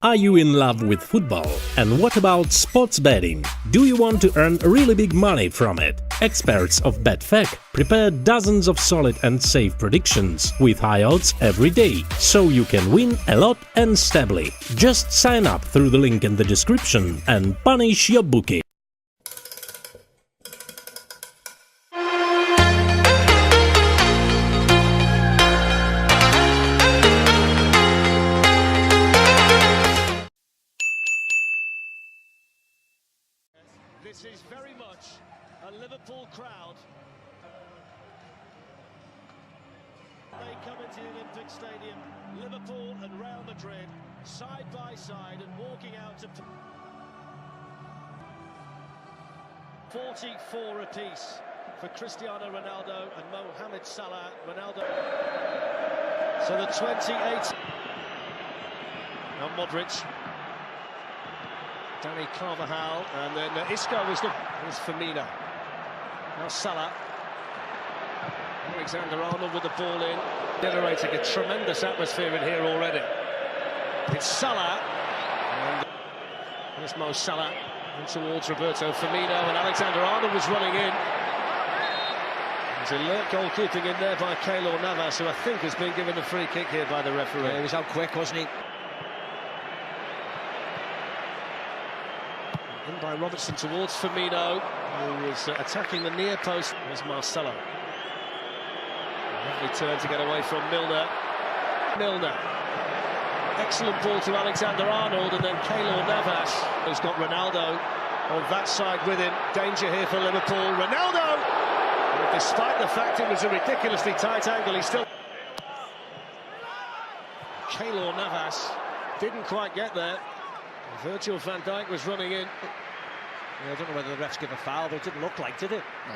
Are you in love with football? And what about sports betting? Do you want to earn really big money from it? Experts of Betfac prepare dozens of solid and safe predictions with high odds every day, so you can win a lot and stably. Just sign up through the link in the description and punish your bookie. This is very much a Liverpool crowd. They come into the Olympic Stadium, Liverpool and Real Madrid, side by side and walking out to 44 apiece for Cristiano Ronaldo and Mohamed Salah. Ronaldo. So the 28. Now Modric. Danny Carvajal, and then Isco was Firmino. Now Salah. Alexander-Arnold with the ball in. Generating a tremendous atmosphere in here already. It's Salah. And there's Mo Salah. And towards Roberto Firmino, and Alexander-Arnold was running in. There's alert goalkeeping in there by Keylor Navas, who I think has been given a free kick here by the referee. Yeah, he was out quick, wasn't he? In by Robertson towards Firmino, who was attacking the near post. There's Marcelo. Lovely turn to get away from Milner. Excellent ball to Alexander-Arnold, and then Keylor Navas, who's got Ronaldo on that side with him. Danger here for Liverpool. Ronaldo! And despite the fact it was a ridiculously tight angle, he still... Keylor Navas didn't quite get there. Virgil van Dijk was running in. Yeah, I don't know whether the refs give a foul, but it didn't look like, did it? No.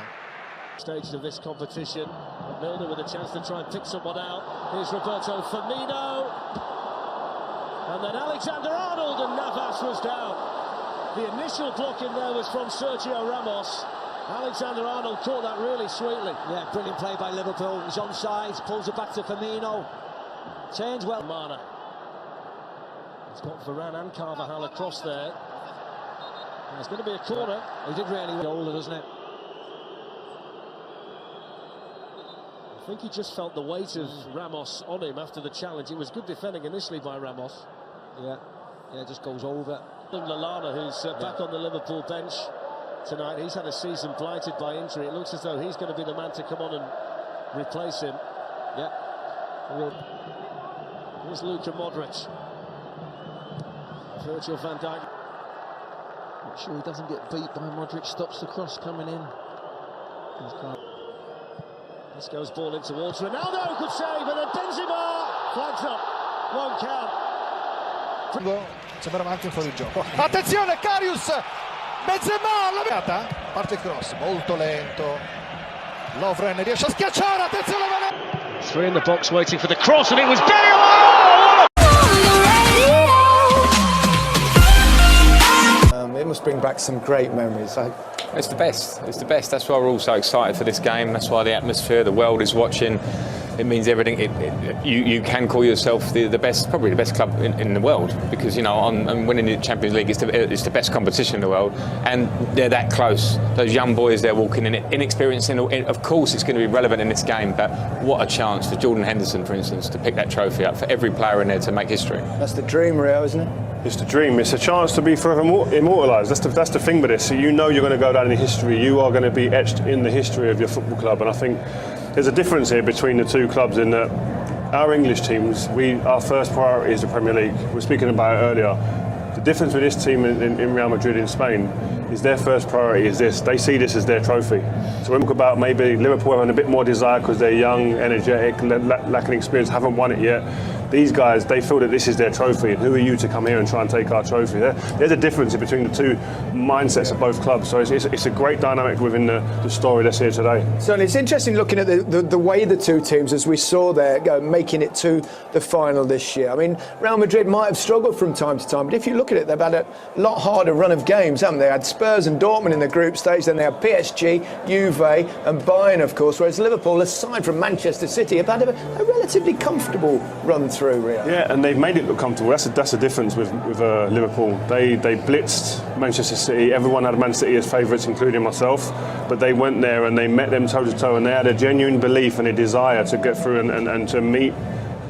Stages of this competition. Milner with a chance to try and pick someone out. Here's Roberto Firmino. And then Alexander-Arnold, and Navas was down. The initial block in there was from Sergio Ramos. Alexander-Arnold caught that really sweetly. Yeah, brilliant play by Liverpool. He's onside, pulls it back to Firmino. Turns well. Mana. He's got Varane and Carvajal across there. There's going to be a corner. He did really well, doesn't it? I think he just felt the weight of Ramos on him after the challenge. It was good defending initially by Ramos. Yeah, it just goes over. Lallana, who's back on the Liverpool bench tonight. He's had a season blighted by injury. It looks as though he's going to be the man to come on and replace him. Yeah. Here's Luka Modric. Virgil van Dijk. Not sure he doesn't get beat by Modric. Stops the cross coming in. This goes ball in towards Ronaldo. Good save, and then Benzema flags up. Won't count. Sembra avanti fuori gioco. Attenzione, Karius. Benzema la beata. Parte il cross, molto lento. Lovren riesce a schiacciare. Attenzione. Three in the box waiting for the cross, and it was Bale. It must bring back some great memories. It's the best. It's the best. That's why we're all so excited for this game. That's why the atmosphere, the world is watching. It means everything. You can call yourself the best, probably the best club in the world, because on winning the Champions League is the best competition in the world, and they're that close. Those young boys, they're walking in it, inexperienced. Of course, it's going to be relevant in this game, but what a chance for Jordan Henderson, for instance, to pick that trophy up, for every player in there to make history. That's the dream, Rio, isn't it? It's the dream. It's a chance to be forever immortalised. That's the thing with this. So you know you're going to go down in history. You are going to be etched in the history of your football club. And I think there's a difference here between the two clubs in that our English teams, our first priority is the Premier League. We were speaking about it earlier. The difference with this team in Real Madrid in Spain is their first priority is this. They see this as their trophy. So when we talk about maybe Liverpool having a bit more desire because they're young, energetic, lacking experience, haven't won it yet. These guys, they feel that this is their trophy, and who are you to come here and try and take our trophy? There's a difference between the two mindsets of both clubs, so it's a great dynamic within the story that's here today. Certainly, it's interesting looking at the way the two teams, as we saw there, making it to the final this year. I mean, Real Madrid might have struggled from time to time, but if you look at it, they've had a lot harder run of games, haven't they? They had Spurs and Dortmund in the group stage, then they had PSG, Juve and Bayern, of course, whereas Liverpool, aside from Manchester City, have had a relatively comfortable run through, Rio. Yeah, and they've made it look comfortable. That's the difference with Liverpool. They blitzed Manchester City. Everyone had Man City as favourites, including myself. But they went there and they met them toe to toe, and they had a genuine belief and a desire to get through and to meet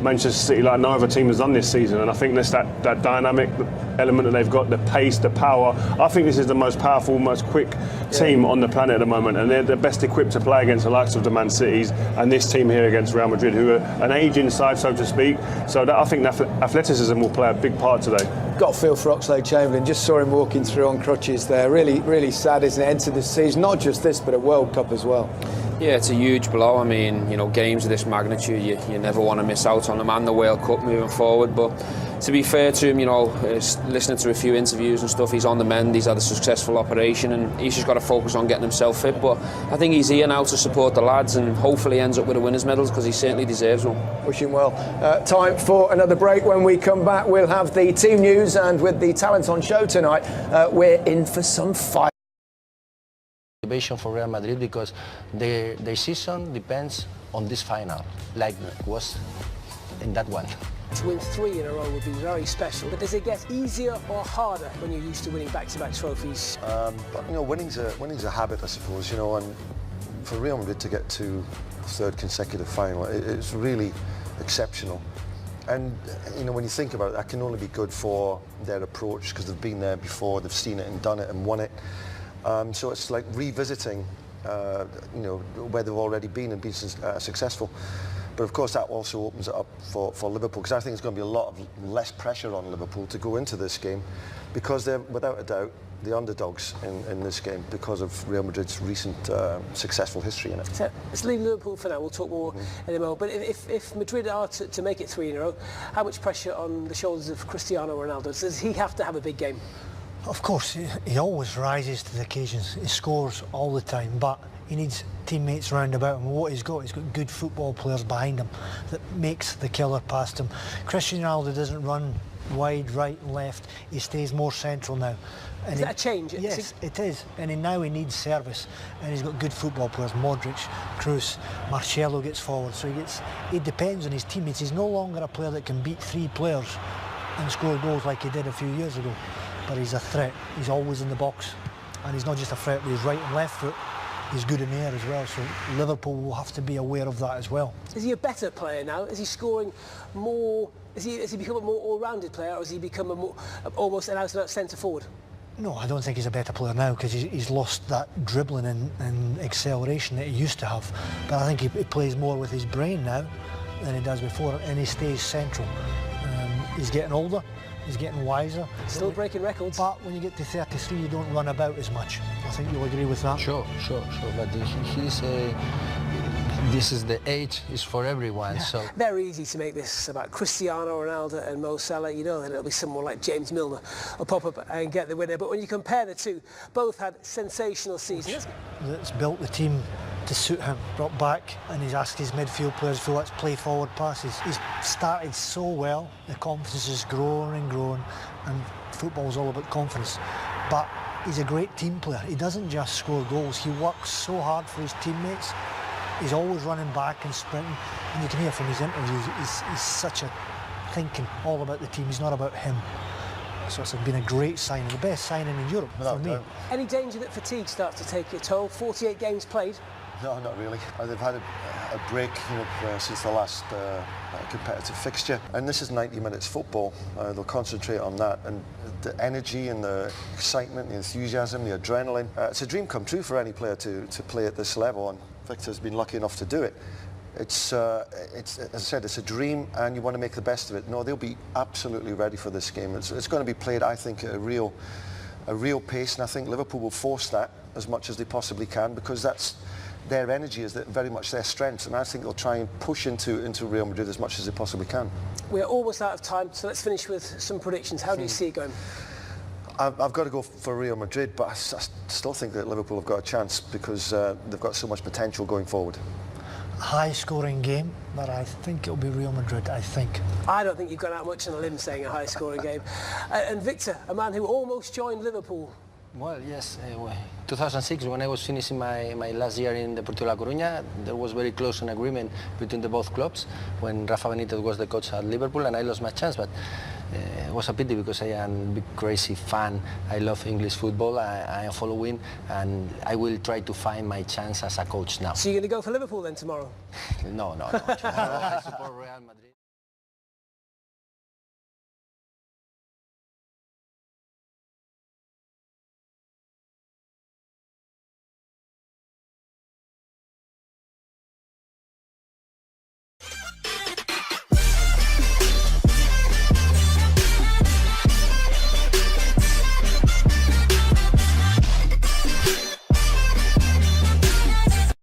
Manchester City like no other team has done this season. And I think there's that dynamic element that they've got, the pace, the power. I think this is the most powerful, most quick team on the planet at the moment, and they're the best equipped to play against the likes of the Man Cities and this team here against Real Madrid, who are an ageing side, so to speak. So I think that athleticism will play a big part today. Got a feel for Oxlade-Chamberlain. Just saw him walking through on crutches there. Really, really sad, isn't it? Entered the season, not just this, but a World Cup as well. Yeah, it's a huge blow. I mean, you know, games of this magnitude, you never want to miss out on them and the World Cup moving forward. But to be fair to him, you know, listening to a few interviews and stuff, he's on the mend, he's had a successful operation, and he's just got to focus on getting himself fit. But I think he's here now to support the lads, and hopefully ends up with a winner's medals, because he certainly deserves one. Wish him well. Time for another break. When we come back, we'll have the team news, and with the talents on show tonight, we're in for some fight. For Real Madrid, because their season depends on this final, like was in that one. To win 3 in a row would be very special, but does it get easier or harder when you're used to winning back-to-back trophies? But you know, winning's a habit, I suppose. You know, and for Real Madrid to get to a 3rd consecutive final, it's really exceptional. And you know, when you think about it, that can only be good for their approach, because they've been there before, they've seen it and done it and won it. So it's like revisiting, you know, where they've already been and been successful. But of course, that also opens it up for Liverpool, because I think there's going to be a lot of less pressure on Liverpool to go into this game, because they're, without a doubt, the underdogs in this game because of Real Madrid's recent successful history in it. So let's leave Liverpool for now. We'll talk more in a moment. But if Madrid are to make it 3 in a row, how much pressure on the shoulders of Cristiano Ronaldo? Does he have to have a big game? Of course, he always rises to the occasions. He scores all the time, but he needs teammates round about him. What he's got good football players behind him that makes the killer past him. Cristiano Ronaldo doesn't run wide, right and left. He stays more central now. And is that a change? Yes, it is. And now he needs service. And he's got good football players. Modric, Kroos, Marcelo gets forward. So he depends on his teammates. He's no longer a player that can beat 3 players and score goals like he did a few years ago. But he's a threat. He's always in the box. And he's not just a threat with his right and left foot. He's good in the air as well. So Liverpool will have to be aware of that as well. Is he a better player now? Is he scoring more? Has he become a more all-rounded player, or has he become almost an out-and-out centre forward? No, I don't think he's a better player now, because he's lost that dribbling and acceleration that he used to have. But I think he plays more with his brain now than he does before, and he stays central. He's getting older. He's getting wiser. Still breaking records. But when you get to 33, you don't run about as much. I think you'll agree with that. Sure. But this is the age is for everyone. Yeah. So very easy to make this about Cristiano Ronaldo and Mo Salah. You know that it'll be someone like James Milner will pop up and get the winner. But when you compare the two, both had sensational seasons. That's built the team to suit him, brought back, and he's asked his midfield players to let's play forward passes. He's started so well, the confidence is growing and growing, and football's all about confidence. But he's a great team player. He doesn't just score goals, he works so hard for his teammates. He's always running back and sprinting, and you can hear from his interviews, he's such a thinking all about the team, he's not about him. So it's been a great signing, the best signing in Europe for me. Any danger that fatigue starts to take a toll? 48 games played? No, not really. They've had a break, you know, since the last competitive fixture, and this is 90 minutes football. They'll concentrate on that, and the energy and the excitement, the enthusiasm, the adrenaline. It's a dream come true for any player to play at this level, and Victor's been lucky enough to do it. It's as I said, it's a dream, and you want to make the best of it. No, they'll be absolutely ready for this game. It's going to be played, I think, at a real pace, and I think Liverpool will force that as much as they possibly can, because that's their energy is very much their strength, and I think they'll try and push into Real Madrid as much as they possibly can. We're almost out of time, so let's finish with some predictions. How do you see it going? I've got to go for Real Madrid, but I still think that Liverpool have got a chance, because they've got so much potential going forward. High-scoring game, but I think it'll be Real Madrid, I think. I don't think you've gone out much on a limb saying a high-scoring game. And Victor, a man who almost joined Liverpool Well, yes. 2006, when I was finishing my last year in Deportivo La Coruña, there was very close an agreement between the both clubs when Rafa Benitez was the coach at Liverpool, and I lost my chance. But it was a pity because I am a big crazy fan. I love English football. I am following, and I will try to find my chance as a coach now. So you're going to go for Liverpool then tomorrow? No. I support Real Madrid.